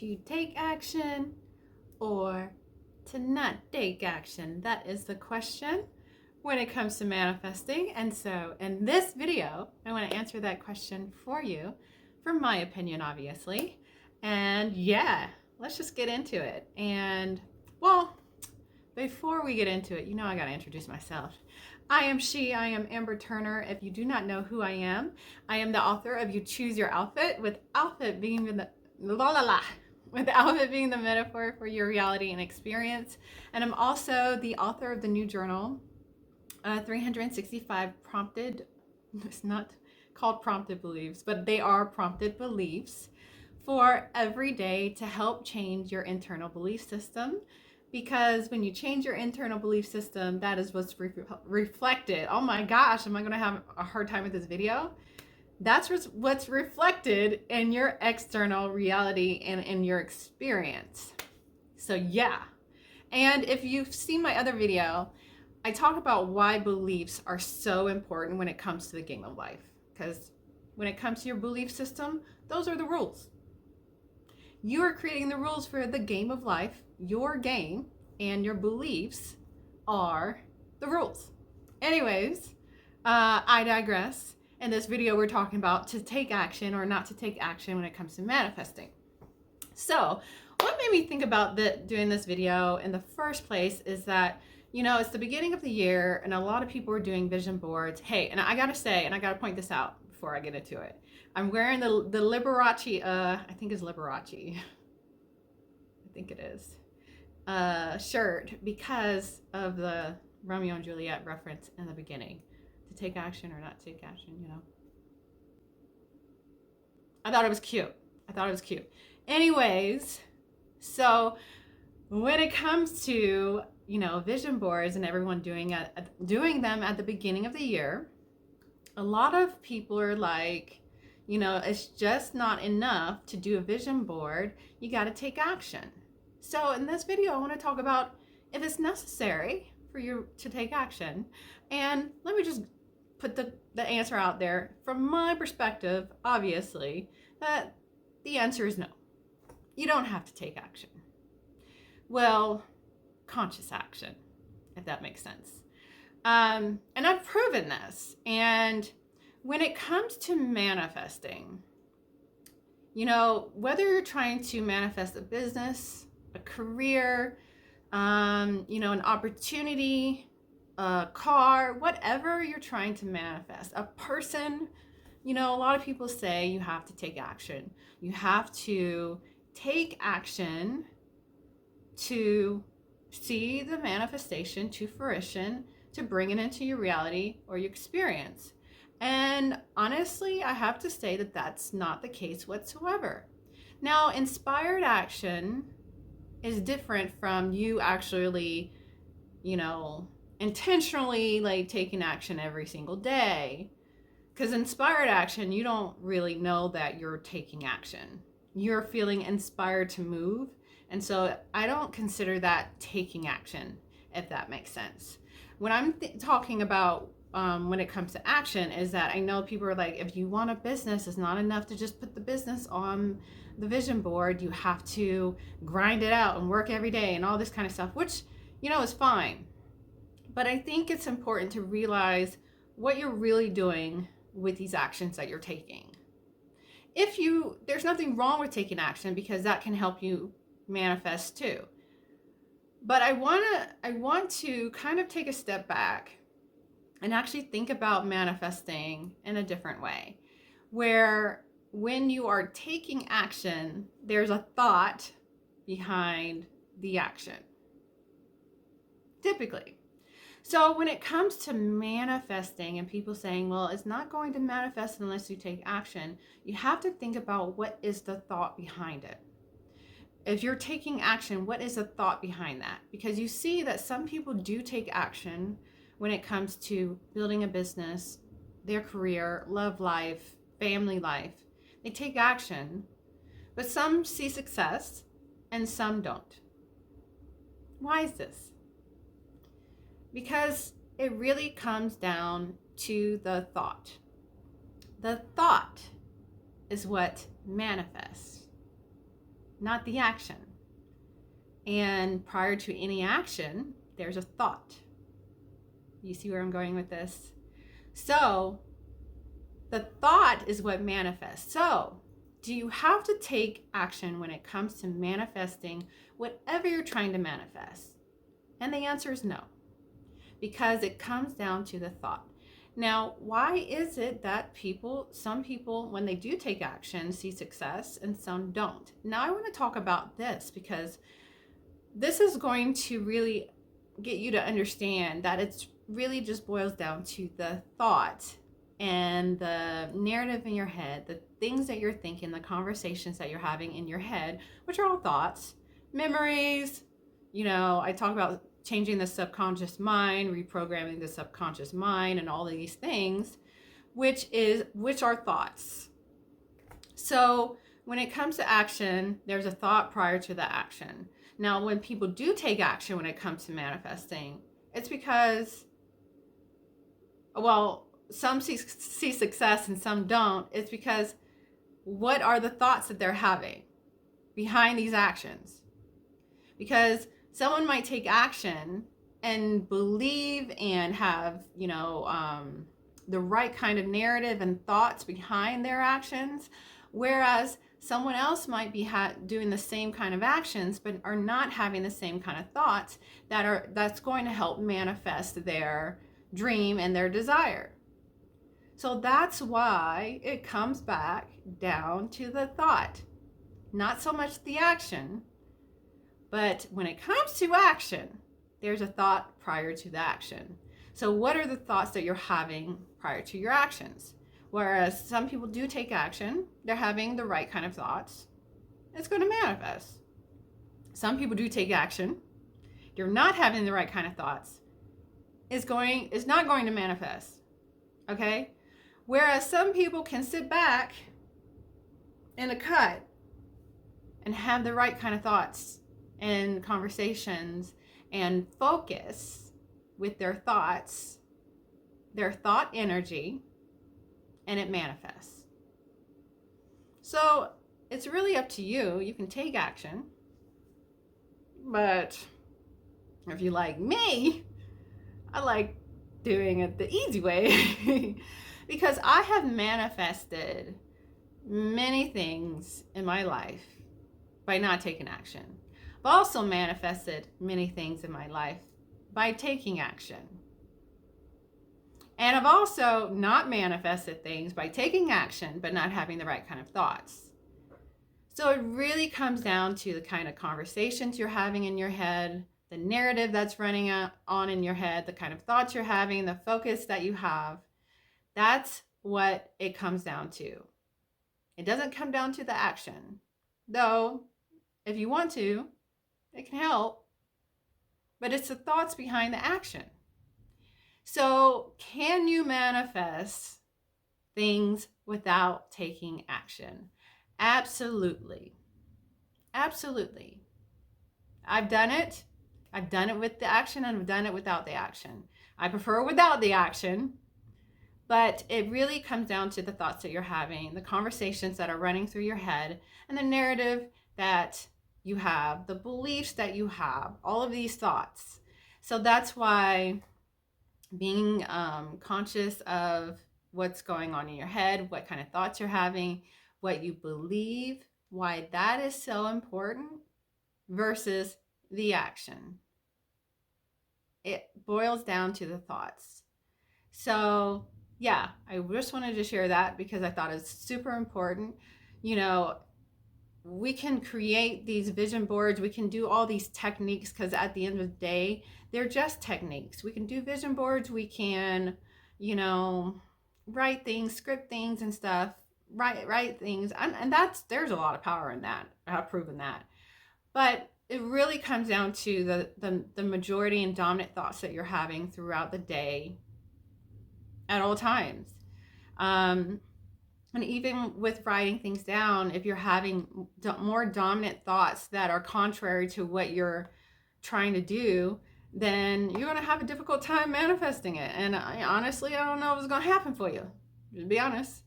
to take action or to not take action? That is the question when it comes to manifesting. And so in this video, I want to answer that question for you, from my opinion, obviously. And yeah, let's just get into it. And well, before we get into it, I got to introduce myself. I am Amber Turner. If you do not know who I am the author of You Choose Your Outfit, with outfit being the with outfit being the metaphor for your reality and experience. And I'm also the author of the new journal, 365 Prompted. It's not called Prompted Beliefs, but they are prompted beliefs for every day to help change your internal belief system. Because when you change your internal belief system, that is what's reflected. Oh my gosh, am I going to have a hard time with this video? That's what's reflected in your external reality and in your experience. So yeah. And if you've seen my other video, I talk about why beliefs are so important when it comes to the game of life. Because when it comes to your belief system, those are the rules. You are creating the rules for the game of life, your game, and your beliefs are the rules. Anyways, I digress. In this video, we're talking about to take action or not to take action when it comes to manifesting. So what made me think about doing this video in the first place is that, it's the beginning of the year and a lot of people are doing vision boards. Hey, and I gotta say, and I gotta point this out before I get into it. I'm wearing the Liberace, I think it's Liberace. I think it is. Shirt because of the Romeo and Juliet reference in the beginning. To take action or not take action, I thought it was cute. Anyways, so when it comes to, vision boards and everyone doing them at the beginning of the year, a lot of people are like, it's just not enough to do a vision board. You got to take action. So in this video, I want to talk about if it's necessary for you to take action. And let me just put the answer out there. From my perspective, obviously, that the answer is no. You don't have to take action. Well, conscious action, if that makes sense. And I've proven this. And when it comes to manifesting, whether you're trying to manifest a business, a career, an opportunity, a car, whatever you're trying to manifest, a person, a lot of people say you have to take action. You have to take action to see the manifestation to fruition, to bring it into your reality or your experience. And honestly, I have to say that that's not the case whatsoever. Now, inspired action is different from you actually, intentionally taking action every single day. Because inspired action, you don't really know that you're taking action. You're feeling inspired to move. And so I don't consider that taking action, if that makes sense. When I'm talking about when it comes to action, is that I know people are like, if you want a business, it's not enough to just put the business on the vision board. You have to grind it out and work every day and all this kind of stuff, which, is fine. But I think it's important to realize what you're really doing with these actions that you're taking. There's nothing wrong with taking action, because that can help you manifest too. But I want to kind of take a step back and actually think about manifesting in a different way, where when you are taking action, there's a thought behind the action, typically. So when it comes to manifesting and people saying, well, it's not going to manifest unless you take action, you have to think about what is the thought behind it. If you're taking action, what is the thought behind that? Because you see that some people do take action when it comes to building a business, their career, love life, family life. They take action, but some see success and some don't. Why is this? Because it really comes down to the thought. The thought is what manifests. not the action. And prior to any action, there's a thought. You see where I'm going with this? So the thought is what manifests. So do you have to take action when it comes to manifesting whatever you're trying to manifest? And the answer is no, because it comes down to the thought. Now, why is it that some people, when they do take action, see success and some don't? Now, I want to talk about this because this is going to really get you to understand that it's really just boils down to the thought and the narrative in your head, the things that you're thinking, the conversations that you're having in your head, which are all thoughts, memories. I talk about changing the subconscious mind, reprogramming the subconscious mind, and all of these things, which are thoughts. So when it comes to action, there's a thought prior to the action. Now, when people do take action when it comes to manifesting, it's because, well, some see success and some don't. It's because what are the thoughts that they're having behind these actions? Because someone might take action and believe and have, the right kind of narrative and thoughts behind their actions, whereas someone else might be doing the same kind of actions but are not having the same kind of thoughts that's going to help manifest their dream and their desire. So that's why it comes back down to the thought, not so much the action. But when it comes to action, there's a thought prior to the action. So what are the thoughts that you're having prior to your actions? Whereas some people do take action, they're having the right kind of thoughts, it's going to manifest. Some people do take action, you're not having the right kind of thoughts, it's not going to manifest. Okay? Whereas some people can sit back in a cut and have the right kind of thoughts and conversations and focus with their thoughts, their thought energy, and it manifests. So it's really up to you. You can take action, but if you like me, I like doing it the easy way because I have manifested many things in my life by not taking action. I've also manifested many things in my life by taking action. And I've also not manifested things by taking action but not having the right kind of thoughts. So it really comes down to the kind of conversations you're having in your head, the narrative that's running on in your head, the kind of thoughts you're having, the focus that you have. That's what it comes down to. It doesn't come down to the action. Though, if you want to, it can help. But it's the thoughts behind the action. So, can you manifest things without taking action? Absolutely. Absolutely. I've done it. I've done it with the action and I've done it without the action. I prefer without the action, but it really comes down to the thoughts that you're having, the conversations that are running through your head, and the narrative that you have, the beliefs that you have, all of these thoughts. So that's why being conscious of what's going on in your head, what kind of thoughts you're having, what you believe, why that is so important versus the action. It boils down to the thoughts. So yeah, I just wanted to share that because I thought it's super important. We can create these vision boards. We can do all these techniques because at the end of the day, they're just techniques. We can do vision boards. We can, write things, script things and stuff, write things. And there's a lot of power in that. I've proven that. But it really comes down to the majority and dominant thoughts that you're having throughout the day at all times. And even with writing things down, if you're having more dominant thoughts that are contrary to what you're trying to do, then you're going to have a difficult time manifesting it. And honestly, I don't know if it's going to happen for you, to be honest.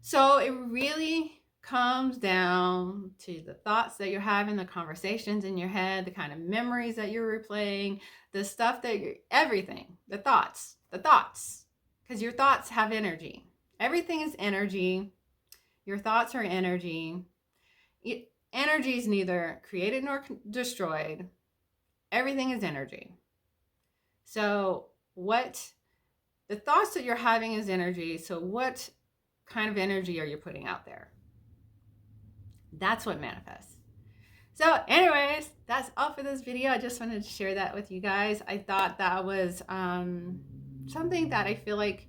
So it really comes down to the thoughts that you're having, the conversations in your head, the kind of memories that you're replaying, the stuff that you're, everything, the thoughts, because your thoughts have energy. Everything is energy. Your thoughts are energy. Energy is neither created nor destroyed. Everything is energy. So, what the thoughts that you're having is energy. So, what kind of energy are you putting out there? That's what manifests. So, anyways, that's all for this video. I just wanted to share that with you guys. I thought that was something that I feel like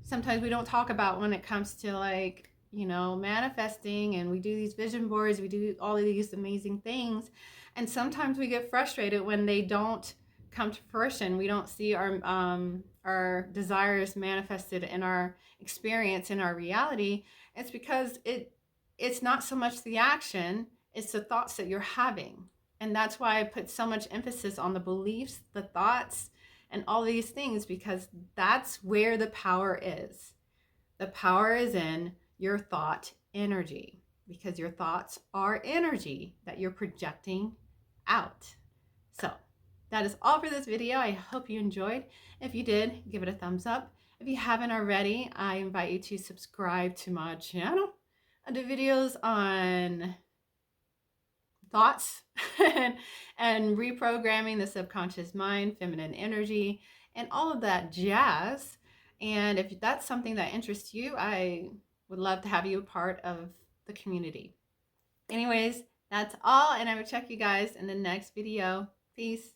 sometimes we don't talk about when it comes to, like, you know, manifesting, and we do these vision boards, we do all of these amazing things, and sometimes we get frustrated when they don't come to fruition. We don't see our desires manifested in our experience, in our reality. It's because it's not so much the action, it's the thoughts that you're having. And that's why I put so much emphasis on the beliefs, the thoughts, and all these things, because that's where the power is. The power is in your thought energy, because your thoughts are energy that you're projecting out. So that is all for this video. I hope you enjoyed. If you did, give it a thumbs up. If you haven't already, I invite you to subscribe to my channel. I do videos on thoughts and reprogramming the subconscious mind, feminine energy, and all of that jazz. And if that's something that interests you, I would love to have you a part of the community. Anyways, that's all, and I will check you guys in the next video. Peace.